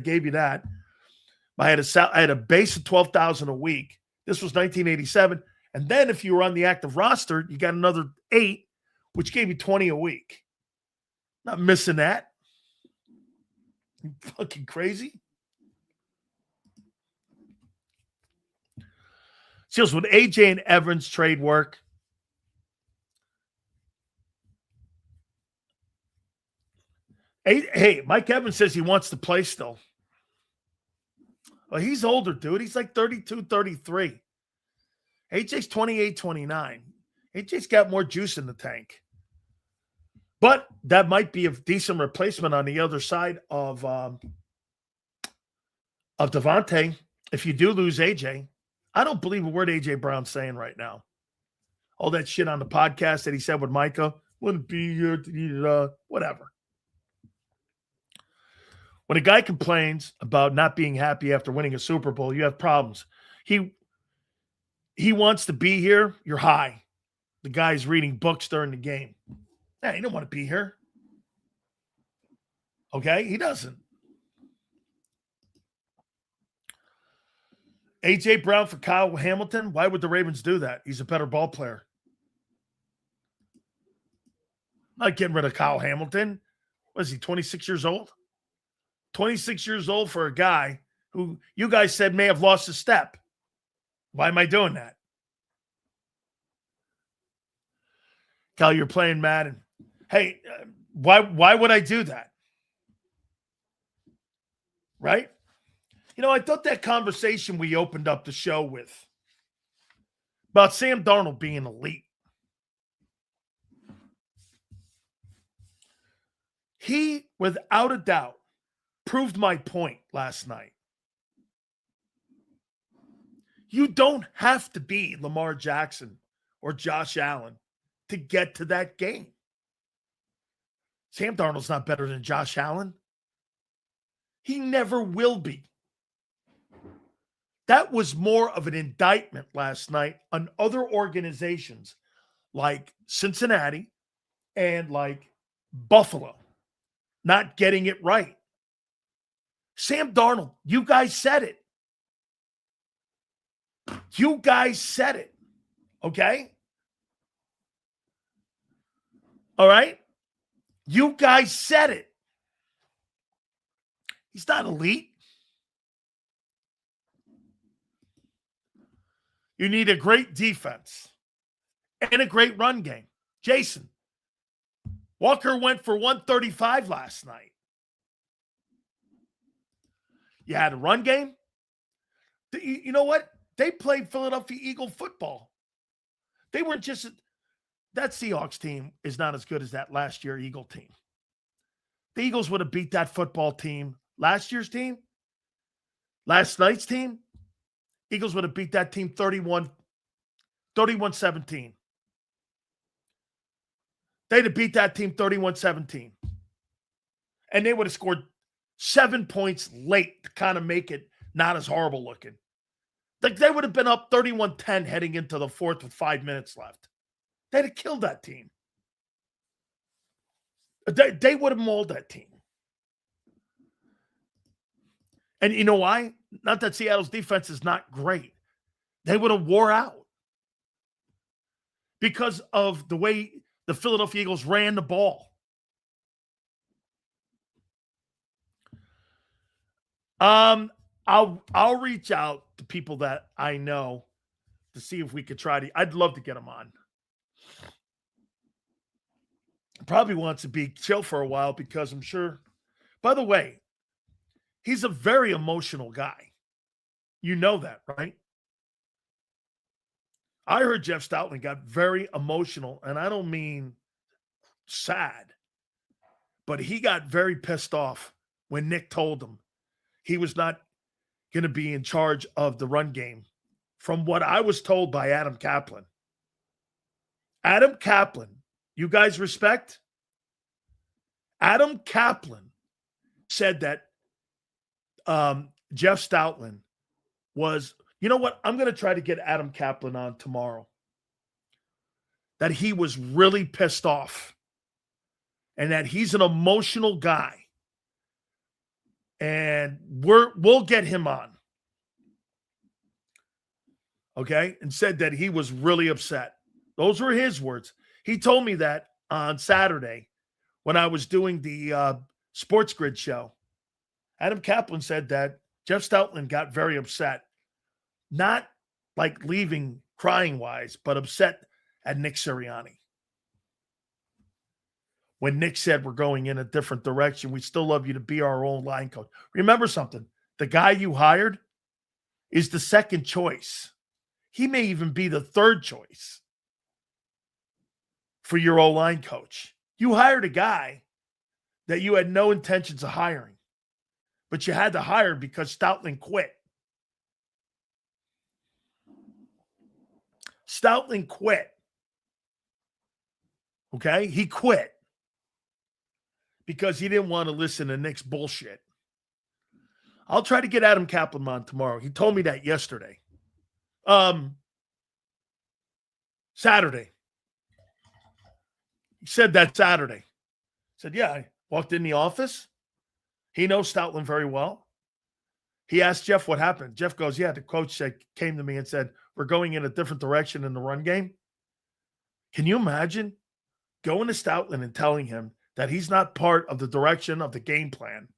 gave you that. I had a base of $12,000 a week. This was 1987. And then if you were on the active roster, you got another 8, which gave you 20 a week. Not missing that. You fucking crazy? Seals, would AJ and Evans trade work? Hey, Mike Evans says he wants to play still. Well, he's older, dude. He's like 32, 33. AJ's 28, 29. AJ's got more juice in the tank. But that might be a decent replacement on the other side of DeVonta. If you do lose AJ, I don't believe a word AJ Brown's saying right now. All that shit on the podcast that he said with Micah, wouldn't be here, whatever. When a guy complains about not being happy after winning a Super Bowl, you have problems. He wants to be here, you're high. The guy's reading books during the game. Yeah, he don't want to be here. Okay? He doesn't. A.J. Brown for Kyle Hamilton? Why would the Ravens do that? He's a better ball player. I'm not getting rid of Kyle Hamilton. What is he, 26 years old? 26 years old for a guy who you guys said may have lost a step. Why am I doing that? Kyle, you're playing Madden. Hey, why would I do that? Right? You know, I thought that conversation we opened up the show with about Sam Darnold being elite. He, without a doubt, proved my point last night. You don't have to be Lamar Jackson or Josh Allen to get to that game. Sam Darnold's not better than Josh Allen. He never will be. That was more of an indictment last night on other organizations like Cincinnati and like Buffalo not getting it right. Sam Darnold, you guys said it. You guys said it. Okay? All right? You guys said it. He's not elite. You need a great defense and a great run game. Jason, Walker went for 135 last night. You had a run game. You know what? They played Philadelphia Eagle football. They weren't just – that Seahawks team is not as good as that last year Eagle team. The Eagles would have beat that football team. Last year's team, last night's team, Eagles would have beat that team 31-17. They'd have beat that team 31-17. And they would have scored 7 points late to kind of make it not as horrible looking. Like they would have been up 31-10 heading into the fourth with 5 minutes left. They'd have killed that team. They would have mauled that team. And you know why? Not that Seattle's defense is not great. They would have wore out because of the way the Philadelphia Eagles ran the ball. I'll reach out to people that I know to see if we could try to. I'd love to get him on. Probably wants to be chill for a while because I'm sure. By the way, he's a very emotional guy. You know that, right? I heard Jeff Stoutland got very emotional, and I don't mean sad, but he got very pissed off when Nick told him he was not going to be in charge of the run game, from what I was told by Adam Kaplan. Adam Kaplan, you guys respect? Adam Kaplan said that Jeff Stoutland was, you know what? I'm going to try to get Adam Kaplan on tomorrow. That he was really pissed off and that he's an emotional guy. And we'll get him on. Okay? And said that he was really upset. Those were his words. He told me that on Saturday when I was doing the Sports Grid show. Adam Kaplan said that Jeff Stoutland got very upset. Not like leaving crying-wise, but upset at Nick Sirianni. When Nick said we're going in a different direction, we still love you to be our own line coach. Remember something. The guy you hired is the second choice. He may even be the third choice for your O-line coach. You hired a guy that you had no intentions of hiring, but you had to hire because Stoutland quit. Stoutland quit. Okay? He quit because he didn't want to listen to Nick's bullshit. I'll try to get Adam Kaplan on tomorrow. He told me that yesterday. Saturday. He said that Saturday. He said, yeah, I walked in the office. He knows Stoutland very well. He asked Jeff what happened. Jeff goes, yeah, the coach came to me and said, we're going in a different direction in the run game. Can you imagine going to Stoutland and telling him that he's not part of the direction of the game plan,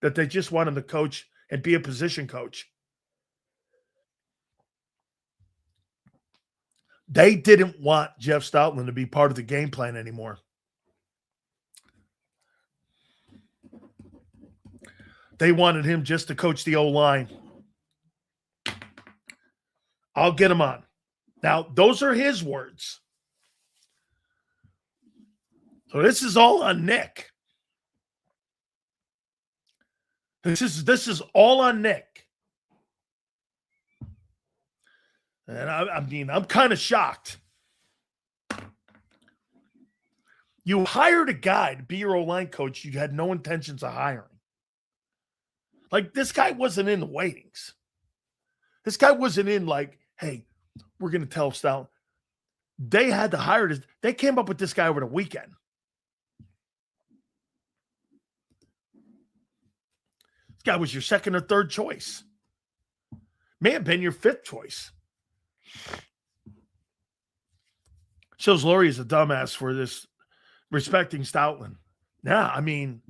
that they just want him to coach and be a position coach? They didn't want Jeff Stoutland to be part of the game plan anymore. They wanted him just to coach the O-line. I'll get him on. Now, those are his words. So this is all on Nick. This is all on Nick. And I'm kind of shocked. You hired a guy to be your O-line coach you had no intentions of hiring. Like, this guy wasn't in the waitings. This guy wasn't in like, hey, we're going to tell Stoutland. They had to hire this. They came up with this guy over the weekend. This guy was your second or third choice. May have been your fifth choice. Shows Lurie is a dumbass for this, respecting Stoutland. Yeah, I mean,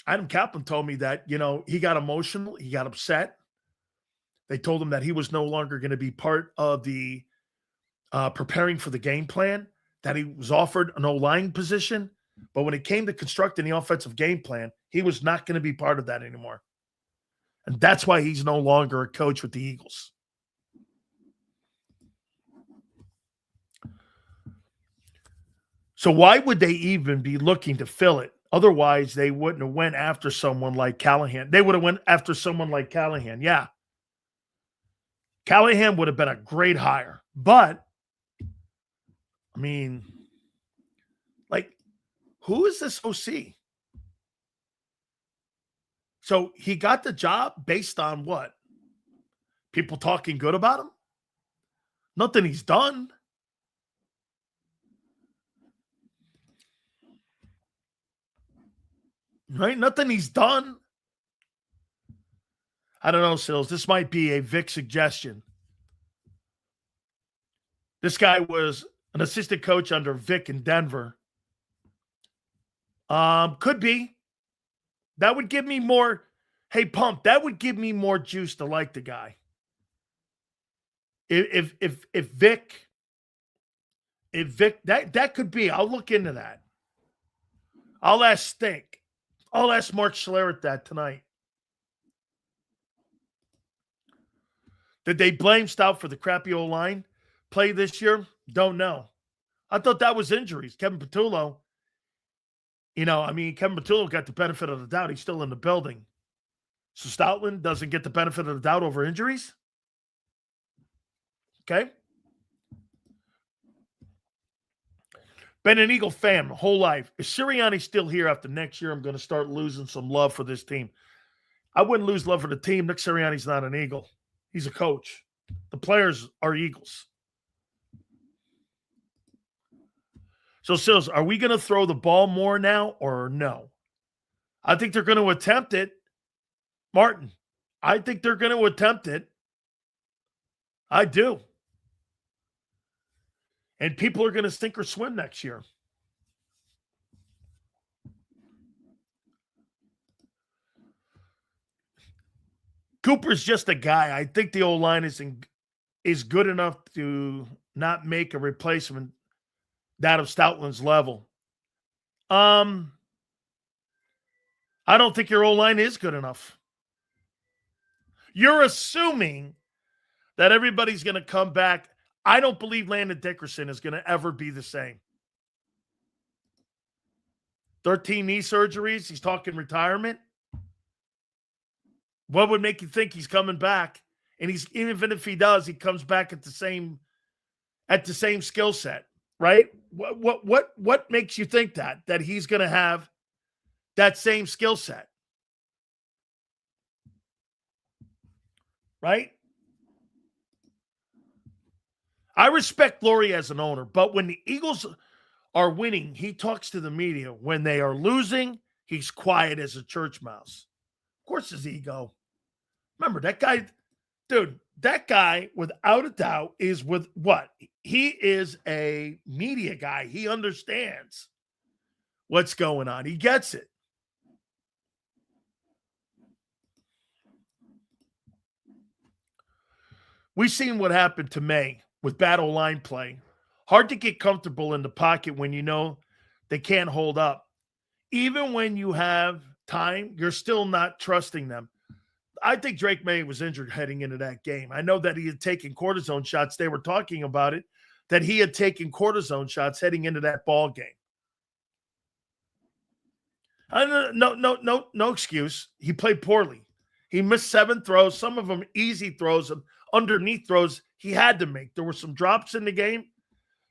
Adam Kaplan told me that, he got emotional. He got upset. They told him that he was no longer going to be part of the preparing for the game plan, that he was offered an O-line position. But when it came to constructing the offensive game plan, he was not going to be part of that anymore. And that's why he's no longer a coach with the Eagles. So why would they even be looking to fill it? Otherwise, they wouldn't have went after someone like Callahan. They would have went after someone like Callahan. Yeah. Callahan would have been a great hire. But, I mean, like, who is this OC? So he got the job based on what? People talking good about him? Nothing he's done. Right? Nothing he's done. I don't know, Sills. This might be a Vic suggestion. This guy was an assistant coach under Vic in Denver. Could be. That would give me more. Hey, Pump, that would give me more juice to like the guy. If Vic, that could be. I'll look into that. I'll ask Stink. I'll ask Mark Schlereth that tonight. Did they blame Stout for the crappy O-line play this year? Don't know. I thought that was injuries. Kevin Patullo, Kevin Patullo got the benefit of the doubt. He's still in the building. So Stoutland doesn't get the benefit of the doubt over injuries? Okay. Been an Eagle fan my whole life. If Sirianni's still here after next year, I'm going to start losing some love for this team. I wouldn't lose love for the team. Nick Sirianni's not an Eagle. He's a coach. The players are Eagles. So, Sills, are we going to throw the ball more now or no? I think they're going to attempt it. Martin, I think they're going to attempt it. I do. And people are going to sink or swim next year. Cooper's just a guy. I think the O-line is good enough to not make a replacement that of Stoutland's level. I don't think your O-line is good enough. You're assuming that everybody's going to come back. I don't believe Landon Dickerson is going to ever be the same. 13 knee surgeries. He's talking retirement. What would make you think he's coming back? And even if he does, he comes back at the same skill set, right? What makes you think that he's going to have that same skill set? Right? I respect Lurie as an owner, but when the Eagles are winning, he talks to the media. When they are losing, he's quiet as a church mouse. Of course, his ego. Remember, that guy, dude, that guy, without a doubt, is with what? He is a media guy. He understands what's going on. He gets it. We've seen what happened to Maye with bad O-line play. Hard to get comfortable in the pocket when you know they can't hold up. Even when you have time, you're still not trusting them. I think Drake Maye was injured heading into that game. I know that he had taken cortisone shots. They were talking about it, that he had taken cortisone shots heading into that ball game. No excuse. He played poorly. He missed 7 throws, some of them easy throws, and underneath throws he had to make. There were some drops in the game,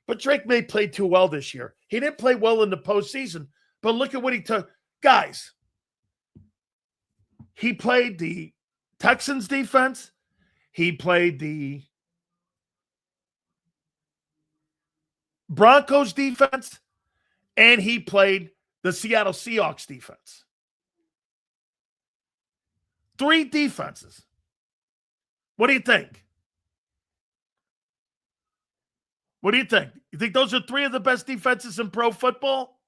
but Drake Maye played too well this year. He didn't play well in the postseason, but look at what he took. Guys, he played the Texans defense. He played the Broncos defense, and he played the Seattle Seahawks defense. 3 defenses. What do you think? What do you think? You think those are 3 of the best defenses in pro football?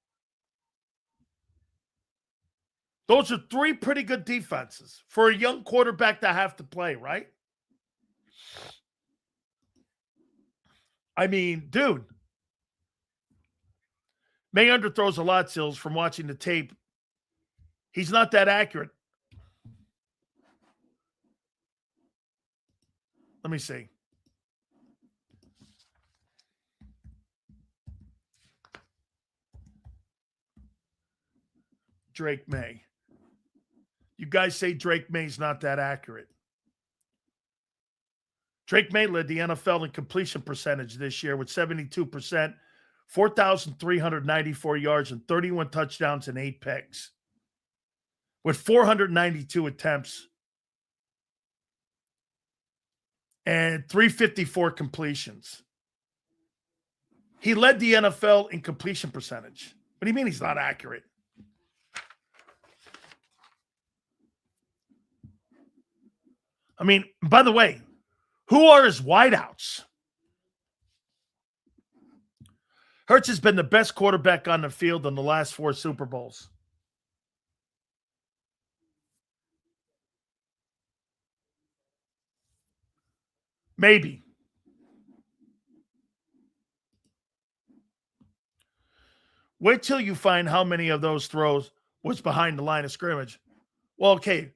Those are 3 pretty good defenses for a young quarterback to have to play, right? I mean, dude, Maye underthrows a lot, Sills, from watching the tape. He's not that accurate. Let me see. Drake Maye. You guys say Drake May's not that accurate. Drake Maye led the NFL in completion percentage this year with 72%, 4,394 yards and 31 touchdowns and 8 picks. With 492 attempts and 354 completions. He led the NFL in completion percentage. What do you mean he's not accurate? I mean, by the way, who are his wideouts? Hurts has been the best quarterback on the field in the last 4 Super Bowls. Maybe. Wait till you find how many of those throws was behind the line of scrimmage. Well, okay.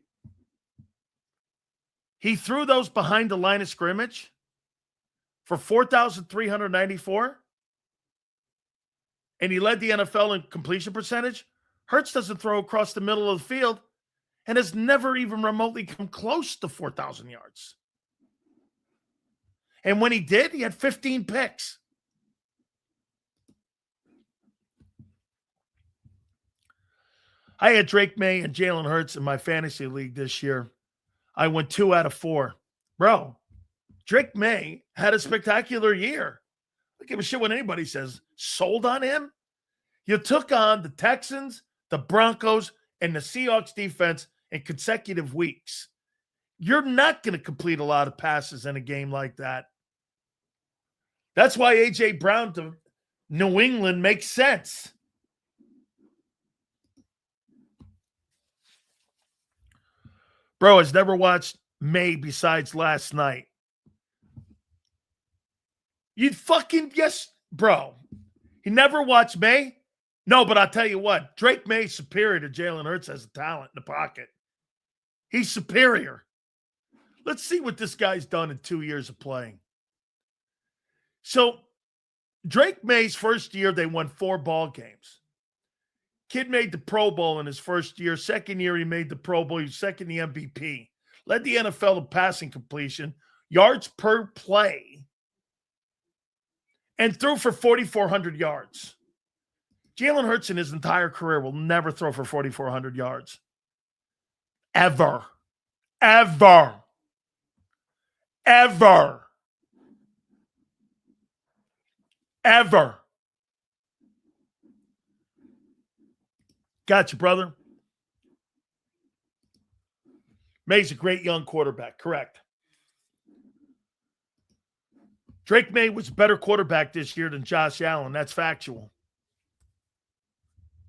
He threw those behind the line of scrimmage for 4,394, and he led the NFL in completion percentage. Hurts doesn't throw across the middle of the field and has never even remotely come close to 4,000 yards. And when he did, he had 15 picks. I had Drake Maye and Jalen Hurts in my fantasy league this year. I went 2 out of 4. Bro, Drake Maye had a spectacular year. I don't give a shit what anybody says. Sold on him? You took on the Texans, the Broncos, and the Seahawks defense in consecutive weeks. You're not going to complete a lot of passes in a game like that. That's why A.J. Brown to New England makes sense. Bro has never watched Maye besides last night. You fucking, yes, bro. He never watched Maye? No, but I'll tell you what. Drake Maye's superior to Jalen Hurts as a talent in the pocket. He's superior. Let's see what this guy's done in 2 years of playing. So, Drake Maye's first year, they won 4 ball games. Kid made the Pro Bowl in his first year. Second year, he made the Pro Bowl. He was second in the MVP. Led the NFL in passing completion, yards per play, and threw for 4,400 yards. Jalen Hurts in his entire career will never throw for 4,400 yards. Ever. Ever. Ever. Ever. Gotcha, brother. Maye's a great young quarterback. Correct. Drake Maye was a better quarterback this year than Josh Allen. That's factual.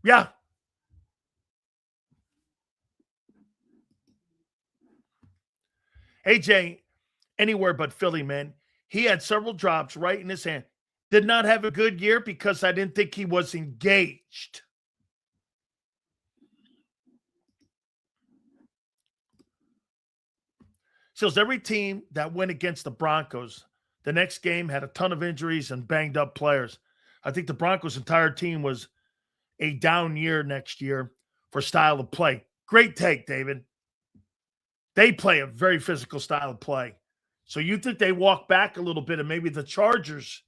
Yeah. AJ, anywhere but Philly, man. He had several drops right in his hand. Did not have a good year because I didn't think he was engaged. So every team that went against the Broncos, the next game had a ton of injuries and banged up players. I think the Broncos' entire team was a down year next year for style of play. Great take, David. They play a very physical style of play. So you think they walk back a little bit and maybe the Chargers,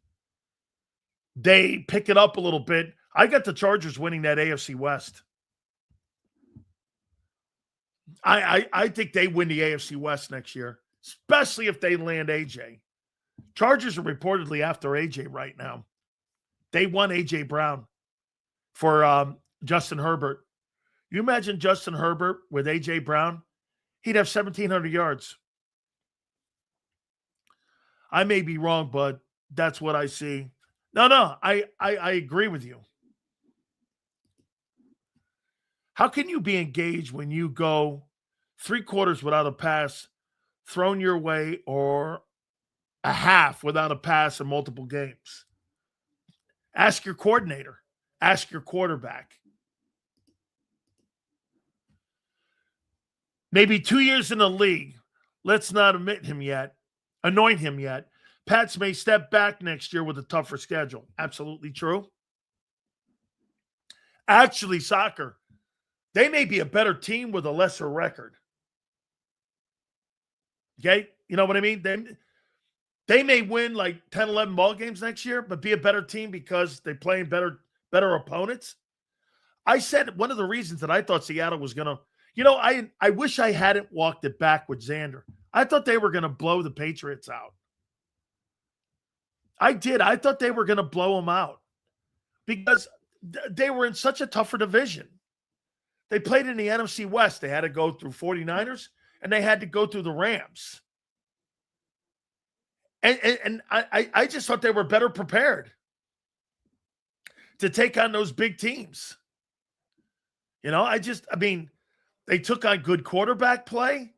they pick it up a little bit. I got the Chargers winning that AFC West. I think they win the AFC West next year, especially if they land AJ. Chargers are reportedly after AJ right now. They won AJ Brown for Justin Herbert. You imagine Justin Herbert with AJ Brown? He'd have 1,700 yards. I may be wrong, but that's what I see. No, I agree with you. How can you be engaged when you go 3 quarters without a pass thrown your way or a half without a pass in multiple games? Ask your coordinator. Ask your quarterback. Maybe 2 years in the league. Let's not anoint him yet. Pats may step back next year with a tougher schedule. Absolutely true. Actually, soccer, they may be a better team with a lesser record. Okay? You know what I mean? They may win like 10, 11 ball games next year, but be a better team because they play better opponents. I said one of the reasons that I thought Seattle was going to, I wish I hadn't walked it back with Xander. I thought they were going to blow the Patriots out. I did. I thought they were going to blow them out because they were in such a tougher division. They played in the NFC West. They had to go through 49ers, and they had to go through the Rams. And I just thought they were better prepared to take on those big teams. They took on good quarterback play.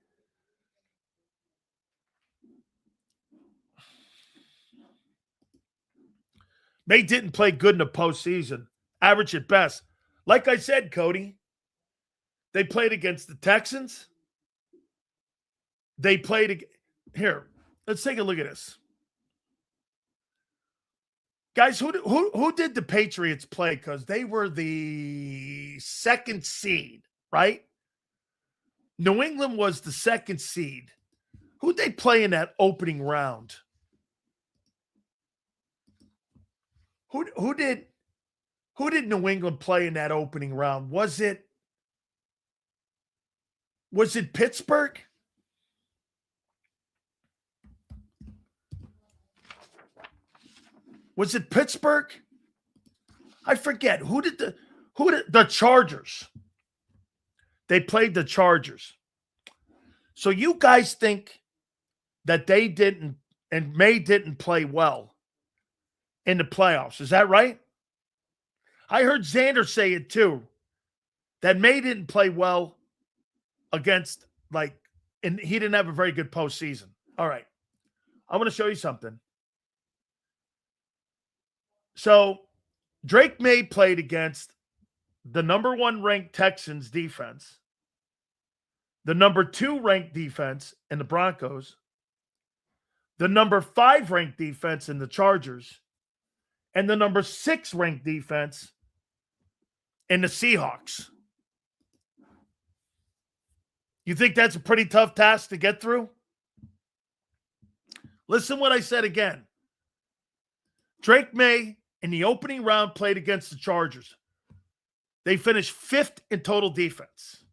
They didn't play good in the postseason. Average at best. Like I said, Cody, they played against the Texans. They played here. Let's take a look at this. Guys, who did the Patriots play? Because they were the 2nd seed, right? New England was the 2nd seed. Who'd they play in that opening round? Who did New England play in that opening round? Was it Pittsburgh? Was it Pittsburgh? I forget. Who did the Chargers? They played the Chargers. So you guys think that they didn't, and Maye didn't play well in the playoffs. Is that right? I heard Xander say it too, that Maye didn't play well against, and he didn't have a very good postseason. All right. I want to show you something. So Drake Maye played against the number 1 ranked Texans defense, the number 2 ranked defense in the Broncos, the number 5 ranked defense in the Chargers, and the number 6 ranked defense in the Seahawks. You think that's a pretty tough task to get through? Listen what I said again. Drake Maye in the opening round played against the Chargers. They finished 5th in total defense.